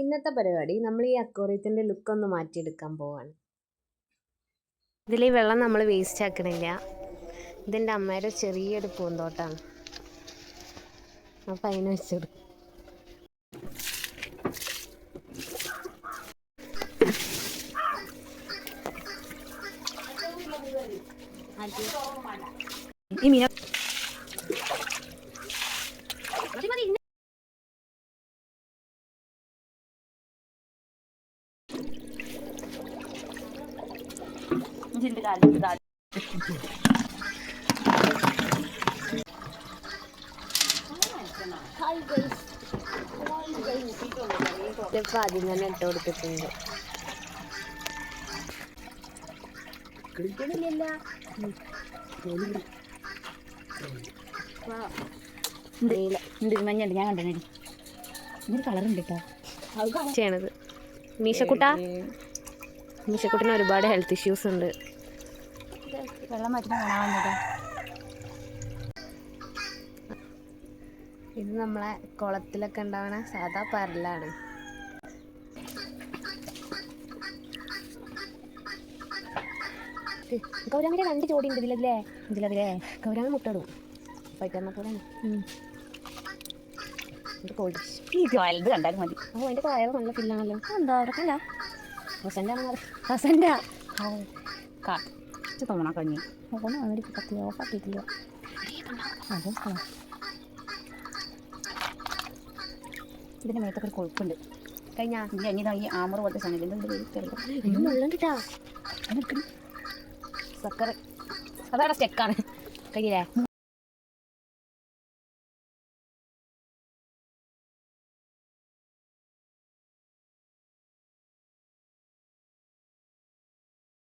ഇന്നത്തെ പരിപാടി നമ്മൾ ഈ അക്വേറിയത്തിൻ്റെ ലുക്ക് ഒന്ന് മാറ്റിയെടുക്കാൻ പോവാണ്. ഇതിൽ ഈ വെള്ളം നമ്മൾ വേസ്റ്റ് ആക്കണില്ല. ഇതിൻ്റെ അമ്മയുടെ ചെറിയൊരു പൂന്തോട്ടമാണ്. അപ്പം അതിന് വെച്ചെടുക്കും. ഈ മീന ഇപ്പം ആദ്യം തന്നെ ഇട്ട് കൊടുത്തിട്ടുണ്ട്. മഞ്ഞുണ്ട്, ഞാൻ കണ്ടേ ഇതൊരു കളറുണ്ട് കേട്ടോ. ചെയ്യണത് മീശക്കുട്ടിന് ഒരുപാട് ഹെൽത്ത് ഇഷ്യൂസ് ഉണ്ട്. വെള്ളം മാറ്റുമ്പോൾ കാണാൻ വന്നത് ഇത് നമ്മളെ കുളത്തിലൊക്കെ ഉണ്ടാവണ സാധാ പരലാണ്. ഗൗരാമിൻ്റെ 2 ജോഡി ഉണ്ട് ഇതിലല്ലേ. ഗൗരാമി മുട്ടടും പൈക്കറിനെ പോലെ ഈ വലുത് കണ്ടാലും മതി. അപ്പോൾ അതിൻ്റെ വയറ് നല്ല ഫില്ലാണല്ലോ. എന്താ ഉറക്കല്ല ഹസൻ്റെ കാറ്റ് തോന്നാ കഴിഞ്ഞു കത്തി ഓഫാക്കിയിട്ടില്ല. ഇതിൻ്റെ മേത്തൊക്കെ ഒരു കൊഴുപ്പുണ്ട്. കഴിഞ്ഞാ ഇനി ഈ ആമറ് പോലത്തെ സാധനം വെള്ളം കിട്ടാ സക്കർ അതാണ് സ്റ്റെക്കാണ്. കഴിയില്ലേ